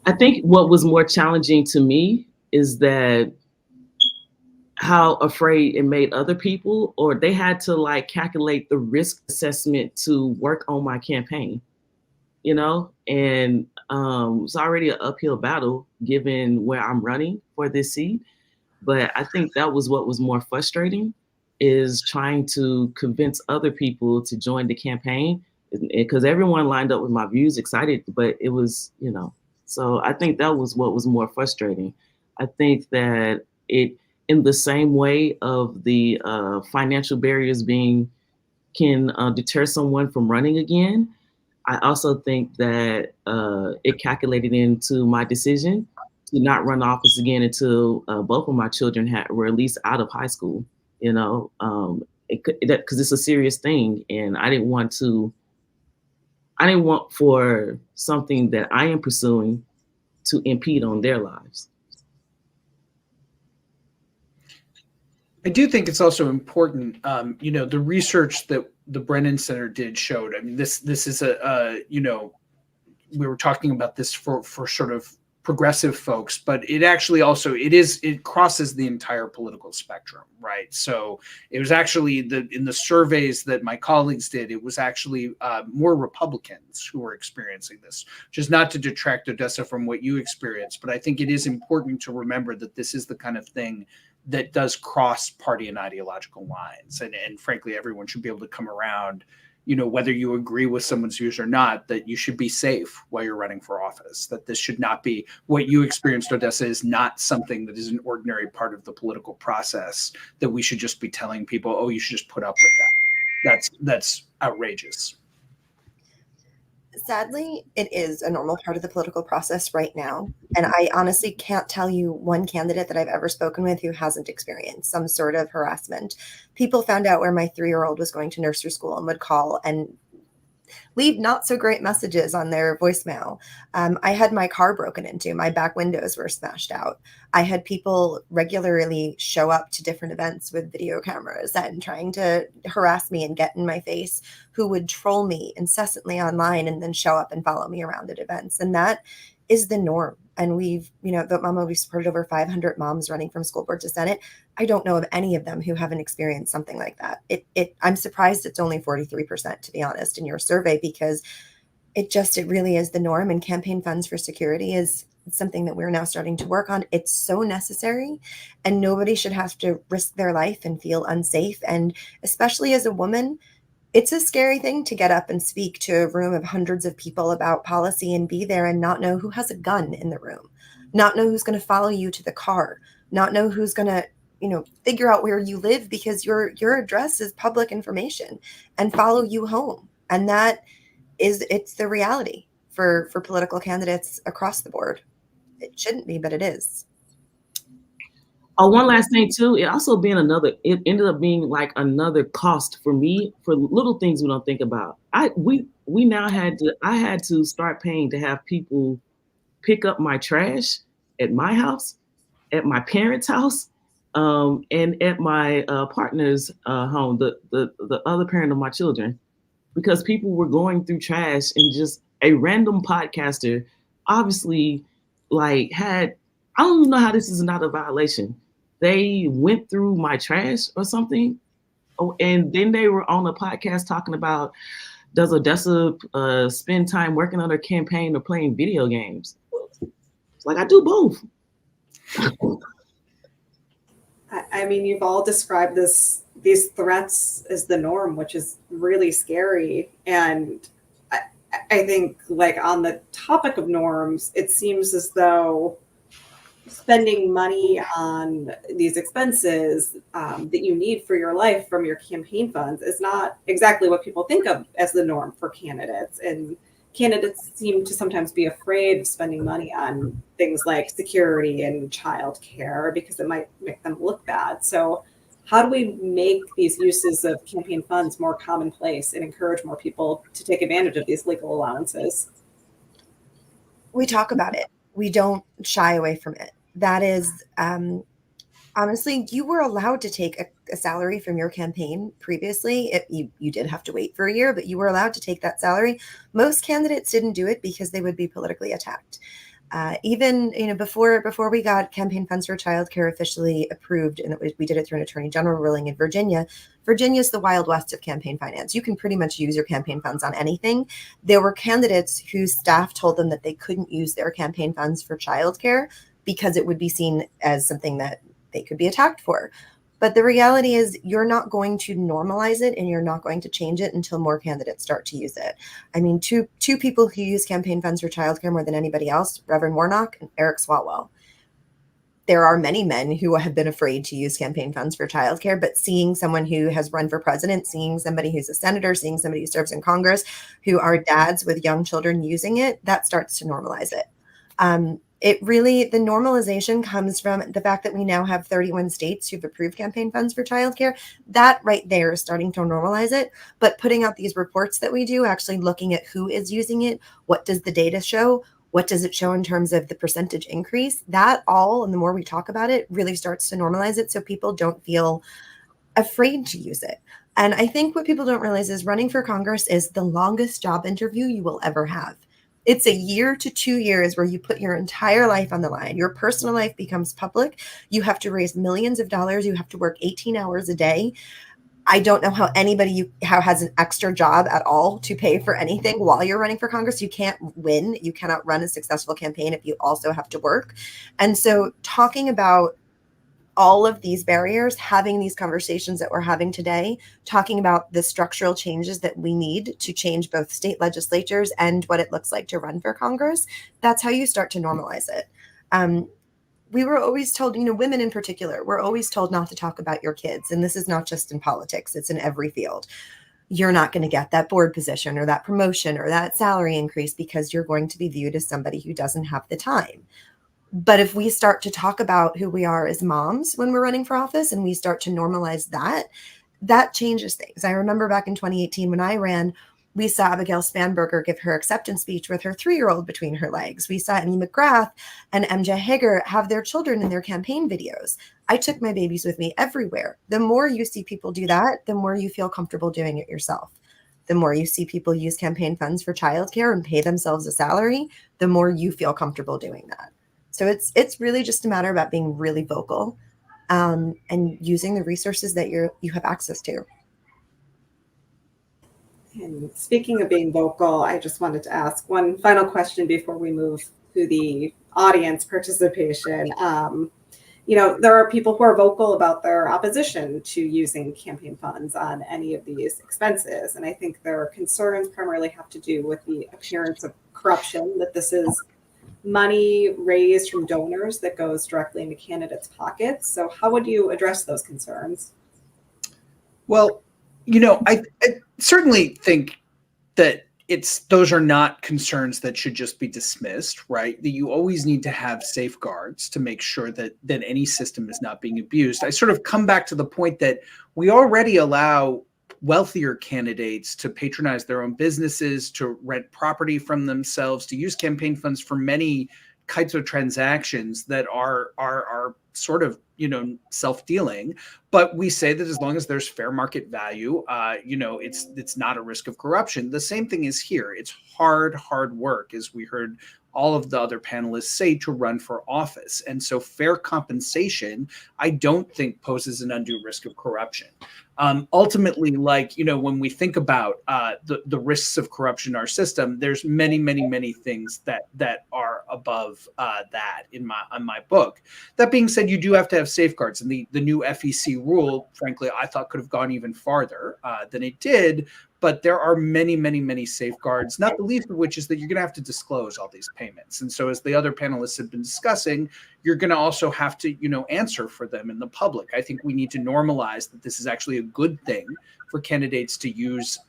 I think what was more challenging to me is that how afraid it made other people, or they had to like calculate the risk assessment to work on my campaign, you know? And it's already an uphill battle given where I'm running for this seat. But I think that was what was more frustrating, is trying to convince other people to join the campaign, because everyone lined up with my views, excited, but it was, you know, so I think that was what was more frustrating. I think that it, in the same way of the financial barriers being can deter someone from running again, I also think that it calculated into my decision to not run office again until both of my children were at least out of high school. You know, because it's a serious thing, and I didn't want to. I didn't want for something that I am pursuing to impede on their lives. I do think it's also important, the research that the Brennan Center did showed. I mean, this is we were talking about this for sort of progressive folks, but it actually also it crosses the entire political spectrum, right? So it was actually in the surveys that my colleagues did, it was actually more Republicans who were experiencing this, which is not to detract, Odessa, from what you experienced, but I think it is important to remember that this is the kind of thing that does cross party and ideological lines, and frankly, everyone should be able to come around, whether you agree with someone's views or not, that you should be safe while you're running for office, that this should not be what you experienced, Odessa, is not something that is an ordinary part of the political process that we should just be telling people, oh, you should just put up with that. That's outrageous. Sadly, it is a normal part of the political process right now. And I honestly can't tell you one candidate that I've ever spoken with who hasn't experienced some sort of harassment. People found out where my 3-year-old was going to nursery school and would call and leave not so great messages on their voicemail. I had my car broken into, my back windows were smashed out. I had people regularly show up to different events with video cameras and trying to harass me and get in my face, who would troll me incessantly online and then show up and follow me around at events. And that is the norm. And we've supported over 500 moms running from school board to Senate. I don't know of any of them who haven't experienced something like that. I'm surprised it's only 43%, to be honest, in your survey, because it really is the norm. And campaign funds for security is something that we're now starting to work on. It's so necessary, and nobody should have to risk their life and feel unsafe. And especially as a woman, it's a scary thing to get up and speak to a room of hundreds of people about policy and be there and not know who has a gun in the room, not know who's going to follow you to the car, not know who's going to, figure out where you live because your address is public information and follow you home. And it's the reality for political candidates across the board. It shouldn't be, but it is. Oh, one last thing too. It ended up being like another cost for me for little things we don't think about. I had to start paying to have people pick up my trash at my house, at my parents' house, and at my partner's home, the other parent of my children. because people were going through trash, and just a random podcaster obviously like had, I don't even know how this is not a violation. They went through my trash or something. Oh, and then they were on a podcast talking about, does Odessa spend time working on her campaign or playing video games? It's like, I do both. I mean, you've all described these threats as the norm, which is really scary. And I think, like, on the topic of norms, it seems as though spending money on these expenses that you need for your life from your campaign funds is not exactly what people think of as the norm for candidates. And candidates seem to sometimes be afraid of spending money on things like security and childcare because it might make them look bad. So how do we make these uses of campaign funds more commonplace and encourage more people to take advantage of these legal allowances? We talk about it. We don't shy away from it. That is, honestly, you were allowed to take a salary from your campaign previously. You did have to wait for a year, but you were allowed to take that salary. Most candidates didn't do it because they would be politically attacked. Even before we got campaign funds for childcare officially approved, and we did it through an attorney general ruling in Virginia. Virginia's the Wild West of campaign finance. You can pretty much use your campaign funds on anything. There were candidates whose staff told them that they couldn't use their campaign funds for childcare because it would be seen as something that they could be attacked for. But the reality is you're not going to normalize it, and you're not going to change it until more candidates start to use it. I mean, two people who use campaign funds for childcare more than anybody else, Reverend Warnock and Eric Swalwell. There are many men who have been afraid to use campaign funds for childcare, but seeing someone who has run for president, seeing somebody who's a senator, seeing somebody who serves in Congress, who are dads with young children using it, that starts to normalize it. The normalization comes from the fact that we now have 31 states who've approved campaign funds for childcare. That right there is starting to normalize it. But putting out these reports that we do, actually looking at who is using it, what does the data show? What does it show in terms of the percentage increase? That all, and the more we talk about it, really starts to normalize it so people don't feel afraid to use it. And I think what people don't realize is running for Congress is the longest job interview you will ever have. It's a year to 2 years where you put your entire life on the line. Your personal life becomes public. You have to raise millions of dollars. You have to work 18 hours a day. I don't know how anybody has an extra job at all to pay for anything while you're running for Congress. You can't win. You cannot run a successful campaign if you also have to work. And so talking about all of these barriers, having these conversations that we're having today, talking about the structural changes that we need to change both state legislatures and what it looks like to run for Congress, that's how you start to normalize it. We were always told, women in particular, we're always told not to talk about your kids. And this is not just in politics, it's in every field. You're not going to get that board position or that promotion or that salary increase because you're going to be viewed as somebody who doesn't have the time. But if we start to talk about who we are as moms when we're running for office, and we start to normalize that, that changes things. I remember back in 2018 when I ran, we saw Abigail Spanberger give her acceptance speech with her 3-year-old between her legs. We saw Amy McGrath and MJ Hager have their children in their campaign videos. I took my babies with me everywhere. The more you see people do that, the more you feel comfortable doing it yourself. The more you see people use campaign funds for childcare and pay themselves a salary, the more you feel comfortable doing that. So it's really just a matter about being really vocal and using the resources that you have access to. And speaking of being vocal, I just wanted to ask one final question before we move to the audience participation. There are people who are vocal about their opposition to using campaign funds on any of these expenses. And I think their concerns primarily have to do with the appearance of corruption, that this is money raised from donors that goes directly into candidates' pockets. So how would you address those concerns? Well, I certainly think that those are not concerns that should just be dismissed, right? That you always need to have safeguards to make sure that any system is not being abused. I sort of come back to the point that we already allow wealthier candidates to patronize their own businesses, to rent property from themselves, to use campaign funds for many kinds of transactions that are sort of, self-dealing, but we say that as long as there's fair market value, it's not a risk of corruption. The same thing is here. It's hard work, as we heard all of the other panelists say, to run for office. And so fair compensation, I don't think poses an undue risk of corruption. Ultimately, when we think about the risks of corruption in our system, there's many things that are above that in my book. That being said, you do have to have safeguards, and the new FEC rule, frankly, I thought could have gone even farther than it did. But there are many safeguards, not the least of which is that you're going to have to disclose all these payments. And so, as the other panelists have been discussing, you're going to also have to, answer for them in the public. I think we need to normalize that this is actually a good thing for candidates to use,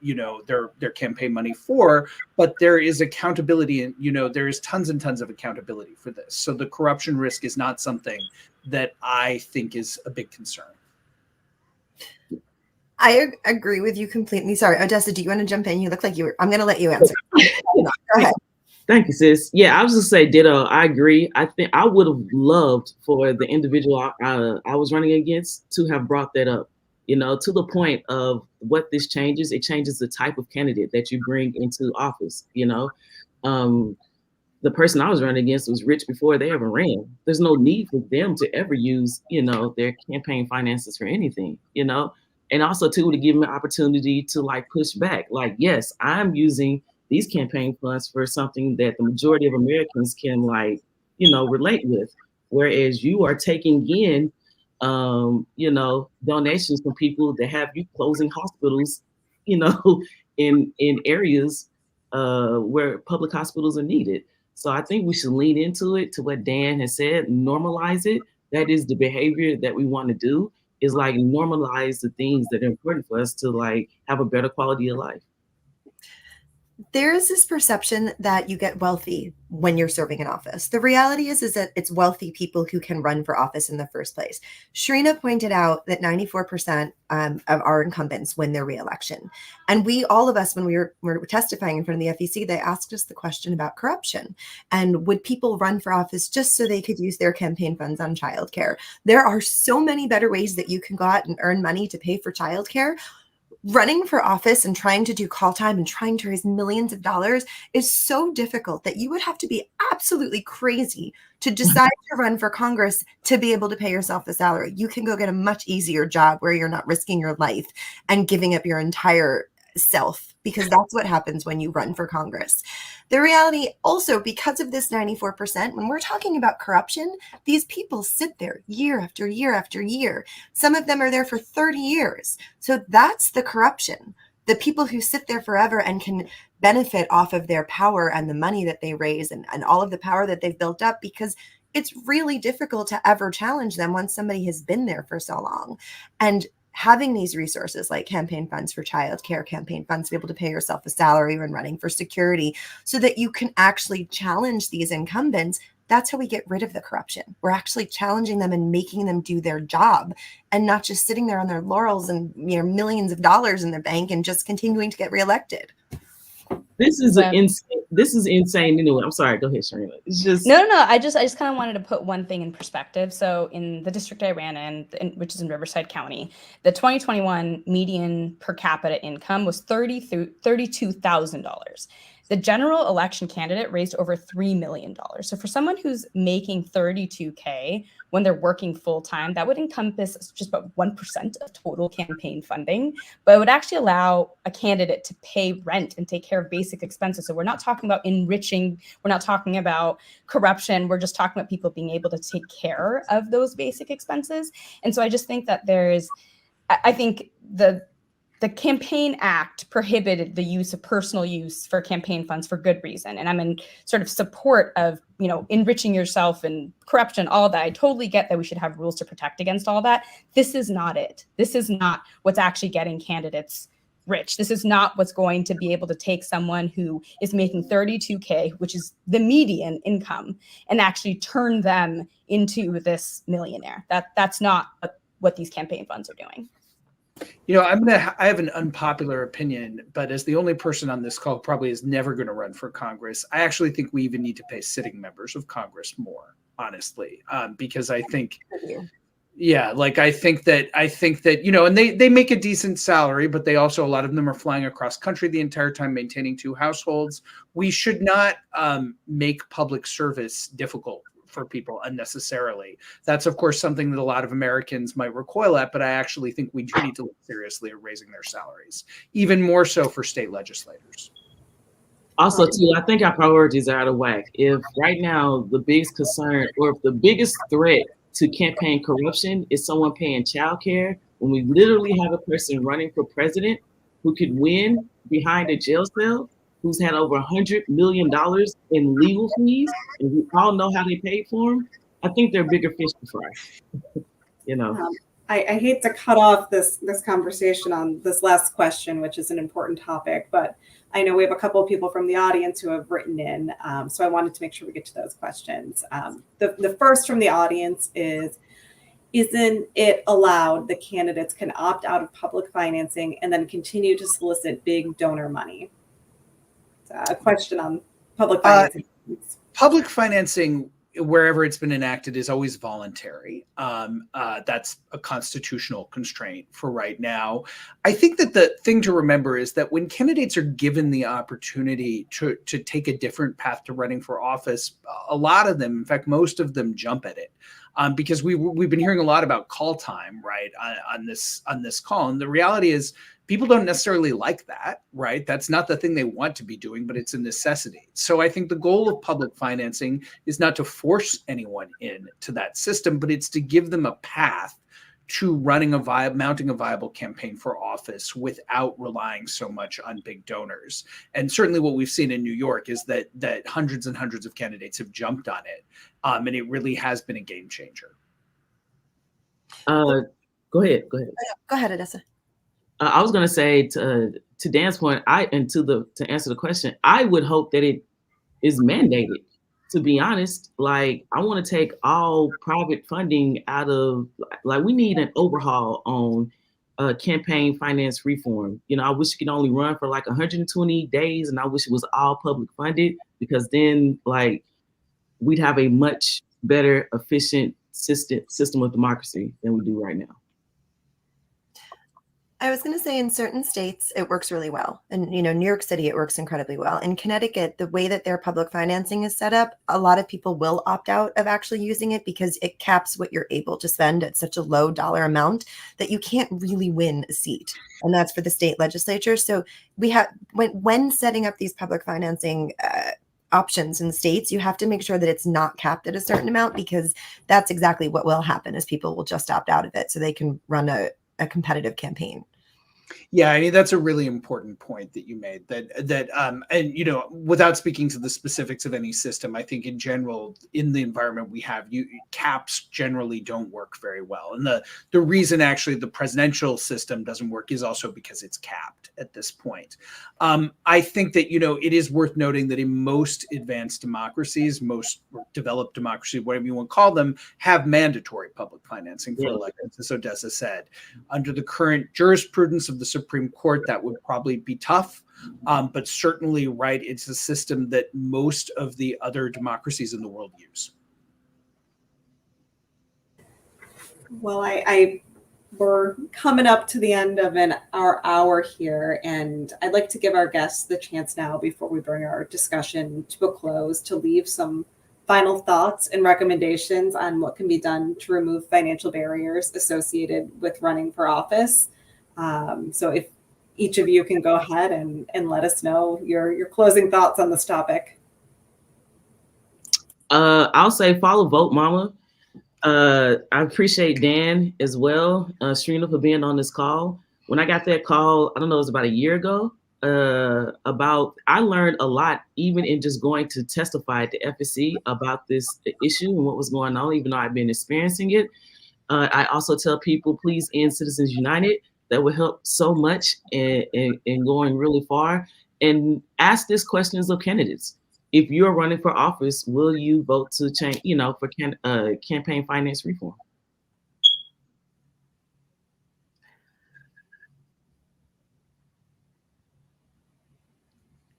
their campaign money for. But there is accountability, and there is tons and tons of accountability for this. So the corruption risk is not something that I think is a big concern. I agree with you completely. Sorry, Odessa, do you want to jump in? You look like you were. I'm going to let you answer. Go ahead. Thank you, sis. Yeah, I was just say ditto. I agree. I think I would have loved for the individual I was running against to have brought that up, to the point of what this changes. It changes the type of candidate that you bring into office. The person I was running against was rich before they ever ran. There's no need for them to ever use, their campaign finances for anything, And also too, to give them an opportunity to push back. Yes, I'm using these campaign funds for something that the majority of Americans can relate with. Whereas you are taking in, donations from people that have you closing hospitals, in areas where public hospitals are needed. So I think we should lean into it, to what Dan has said, normalize it. That is the behavior that we want to do, is normalize the things that are important for us to have a better quality of life. There is this perception that you get wealthy when you're serving in office. The reality is that it's wealthy people who can run for office in the first place. Shrina pointed out that 94% of our incumbents win their reelection. And all of us, when we were testifying in front of the FEC, they asked us the question about corruption. And would people run for office just so they could use their campaign funds on childcare? There are so many better ways that you can go out and earn money to pay for childcare. Running for office and trying to do call time and trying to raise millions of dollars is so difficult that you would have to be absolutely crazy to decide to run for Congress to be able to pay yourself a salary. You can go get a much easier job where you're not risking your life and giving up your entire self, because that's what happens when you run for Congress. The reality also, because of this 94%, when we're talking about corruption, these people sit there year after year after year. Some of them are there for 30 years. So that's the corruption. The people who sit there forever and can benefit off of their power and the money that they raise and all of the power that they've built up, because it's really difficult to ever challenge them once somebody has been there for so long. And having these resources like campaign funds for childcare, campaign funds to be able to pay yourself a salary when running for security, so that you can actually challenge these incumbents, that's how we get rid of the corruption. We're actually challenging them and making them do their job, and not just sitting there on their laurels and millions of dollars in their bank and just continuing to get reelected. This is insane anyway. I'm sorry. Go ahead, Sharina. It's just no. I just kind of wanted to put one thing in perspective. So in the district I ran in, which is in Riverside County, the 2021 median per capita income was $32,000. The general election candidate raised over $3 million. So for someone who's making $32K when they're working full time, that would encompass just about 1% of total campaign funding, but it would actually allow a candidate to pay rent and take care of basic expenses. So we're not talking about enriching, we're not talking about corruption, we're just talking about people being able to take care of those basic expenses. And so I just think that I think the Campaign Act prohibited the use of personal use for campaign funds for good reason. And I'm in sort of support of, enriching yourself and corruption, all that. I totally get that we should have rules to protect against all that. This is not it. This is not what's actually getting candidates rich. This is not what's going to be able to take someone who is making $32K, which is the median income, and actually turn them into this millionaire. That's not what these campaign funds are doing. I have an unpopular opinion, but as the only person on this call probably is never going to run for Congress, I actually think we even need to pay sitting members of Congress more, honestly, because I think, yeah, like I think that and they make a decent salary, but they also, a lot of them are flying across country the entire time, maintaining 2 households. We should not make public service difficult for people unnecessarily. That's, of course, something that a lot of Americans might recoil at, but I actually think we do need to look seriously at raising their salaries, even more so for state legislators. Also, too, I think our priorities are out of whack. If right now the biggest concern or if the biggest threat to campaign corruption is someone paying childcare, when we literally have a person running for president who could win behind a jail cell, who's had over $100 million in legal fees, and we all know how they paid for them, I think they're bigger fish to fry. I hate to cut off this conversation on this last question, which is an important topic, but I know we have a couple of people from the audience who have written in, so I wanted to make sure we get to those questions. The first from the audience is, isn't it allowed that candidates can opt out of public financing and then continue to solicit big donor money? A question on public financing. Public financing, wherever it's been enacted, is always voluntary. That's a constitutional constraint for right now. I think that the thing to remember is that when candidates are given the opportunity to take a different path to running for office, a lot of them, in fact, most of them jump at it. Because we've been hearing a lot about call time, right, on this call. And the reality is, people don't necessarily like that, right? That's not the thing they want to be doing, but it's a necessity. So I think the goal of public financing is not to force anyone into that system, but it's to give them a path to mounting a viable campaign for office without relying so much on big donors. And certainly what we've seen in New York is that hundreds and hundreds of candidates have jumped on it. And it really has been a game changer. Go ahead. Go ahead, Adessa. I was going to say to Dan's point, to answer the question, I would hope that it is mandated. To be honest, like I want to take all private funding out of, like we need an overhaul on campaign finance reform. I wish it could only run for like 120 days, and I wish it was all public funded, because then like we'd have a much better, efficient system of democracy than we do right now. I was going to say in certain states, it works really well. And, New York City, it works incredibly well. In Connecticut, the way that their public financing is set up, a lot of people will opt out of actually using it because it caps what you're able to spend at such a low dollar amount that you can't really win a seat. And that's for the state legislature. So we have, when setting up these public financing options in the states, you have to make sure that it's not capped at a certain amount, because that's exactly what will happen is people will just opt out of it so they can run a competitive campaign. Yeah, I mean, that's a really important point that you made, and without speaking to the specifics of any system, I think in general, in the environment we have, caps generally don't work very well. And the reason actually the presidential system doesn't work is also because it's capped at this point. I think that, it is worth noting that in most advanced democracies, most developed democracies, whatever you want to call them, have mandatory public financing for elections, as Odessa said. Under the current jurisprudence of the Supreme Court, that would probably be tough, but certainly, right, it's a system that most of the other democracies in the world use. Well, we're coming up to the end of our hour here, and I'd like to give our guests the chance now, before we bring our discussion to a close, to leave some final thoughts and recommendations on what can be done to remove financial barriers associated with running for office. So if each of you can go ahead and let us know your closing thoughts on this topic. I'll say follow Vote Mama. I appreciate Dan as well, Srina, for being on this call. When I got that call, I don't know, it was about a year ago, I learned a lot, even in just going to testify at the FSC about this issue and what was going on, even though I've been experiencing it. I also tell people, please end Citizens United. That would help so much in going really far. And ask these questions of candidates. If you're running for office, will you vote to change, for campaign finance reform?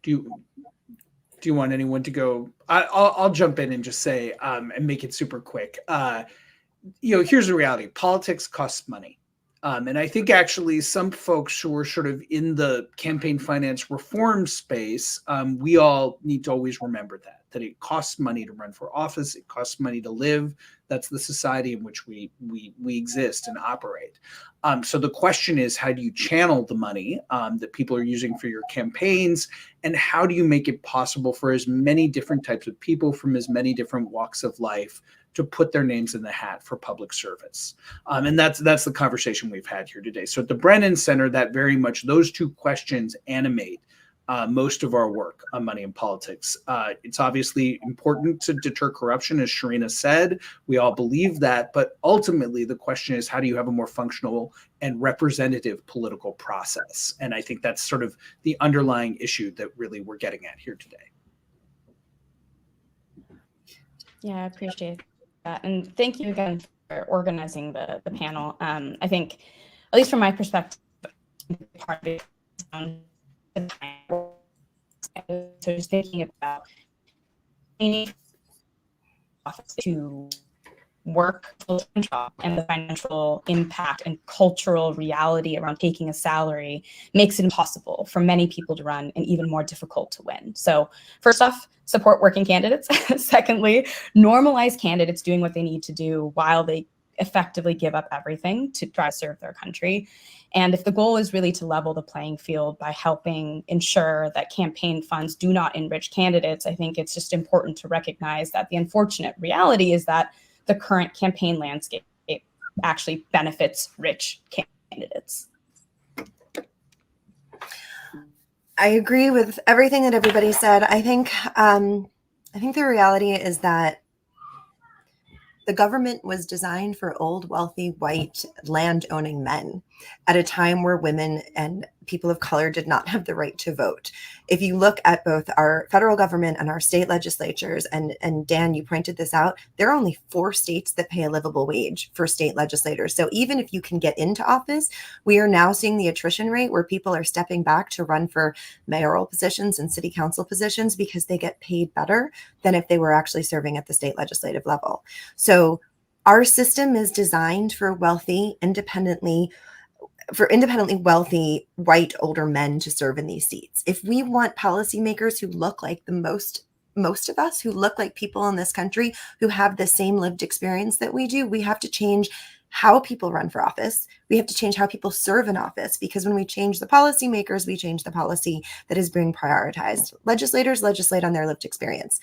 Do you want anyone to go? I'll jump in and just say and make it super quick. Here's the reality: politics costs money. And I think actually some folks who are sort of in the campaign finance reform space, we all need to always remember that it costs money to run for office. It costs money to live. That's the society in which we exist and operate. So the question is, how do you channel the money that people are using for your campaigns? And how do you make it possible for as many different types of people from as many different walks of life to put their names in the hat for public service? And that's the conversation we've had here today. So at the Brennan Center, that very much those two questions animate most of our work on money and politics. It's obviously important to deter corruption, as Sharina said. We all believe that. But ultimately, the question is, how do you have a more functional and representative political process? And I think that's sort of the underlying issue that really we're getting at here today. Yeah, I appreciate that. And thank you again for organizing the panel. I think, at least from my perspective, part of it so just thinking about any office to work full-time job, and the financial impact and cultural reality around taking a salary makes it impossible for many people to run and even more difficult to win. So first off, support working candidates. Secondly, normalize candidates doing what they need to do while they effectively give up everything to try to serve their country. And if the goal is really to level the playing field by helping ensure that campaign funds do not enrich candidates, I think it's just important to recognize that the unfortunate reality is that the current campaign landscape actually benefits rich candidates. I agree with everything that everybody said. I think the reality is that the government was designed for old, wealthy, white, land-owning men at a time where women and people of color did not have the right to vote. If you look at both our federal government and our state legislatures, and Dan, you pointed this out, there are only 4 states that pay a livable wage for state legislators. So even if you can get into office, we are now seeing the attrition rate where people are stepping back to run for mayoral positions and city council positions because they get paid better than if they were actually serving at the state legislative level. So our system is designed for independently wealthy white older men to serve in these seats. If we want policymakers who look like most of us, who look like people in this country who have the same lived experience that we do, we have to change how people run for office. We have to change how people serve in office, because when we change the policymakers, we change the policy that is being prioritized. Legislators legislate on their lived experience.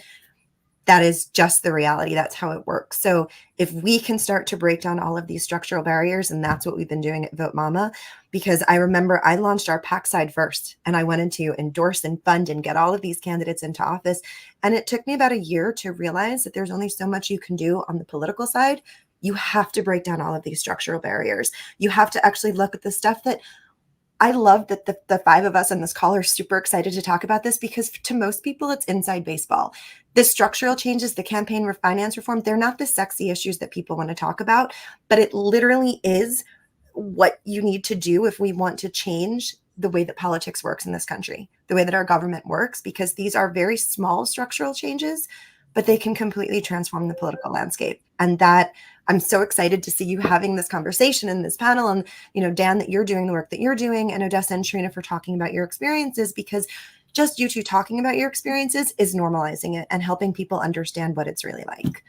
That is just the reality. That's how it works. So if we can start to break down all of these structural barriers, and that's what we've been doing at Vote Mama, because I remember I launched our PAC side first, and I wanted to endorse and fund and get all of these candidates into office. And it took me about a year to realize that there's only so much you can do on the political side. You have to break down all of these structural barriers. You have to actually look at the stuff that I love that the 5 of us on this call are super excited to talk about this, because to most people, it's inside baseball. The structural changes, the campaign finance reform, they're not the sexy issues that people want to talk about, but it literally is what you need to do if we want to change the way that politics works in this country, the way that our government works, because these are very small structural changes, but they can completely transform the political landscape. And that I'm so excited to see you having this conversation in this panel. And, Dan, that you're doing the work that you're doing, and Odessa and Sharina for talking about your experiences, because just you two talking about your experiences is normalizing it and helping people understand what it's really like.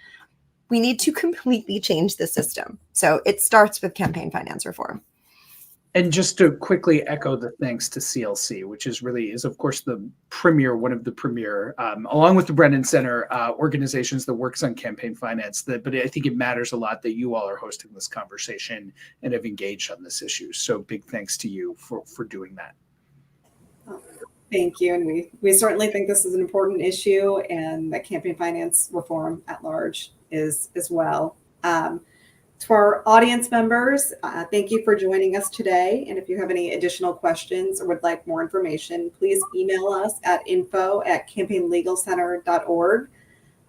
We need to completely change the system. So it starts with campaign finance reform. And just to quickly echo the thanks to CLC, which is of course one of the premier, along with the Brennan Center, organizations that works on campaign finance. But I think it matters a lot that you all are hosting this conversation and have engaged on this issue. So big thanks to you for doing that. Thank you. And we certainly think this is an important issue, and that campaign finance reform at large is as well. To our audience members, thank you for joining us today. And if you have any additional questions or would like more information, please email us at info@campaignlegalcenter.org.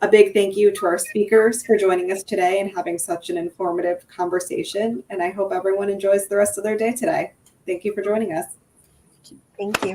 A big thank you to our speakers for joining us today and having such an informative conversation. And I hope everyone enjoys the rest of their day today. Thank you for joining us. Thank you.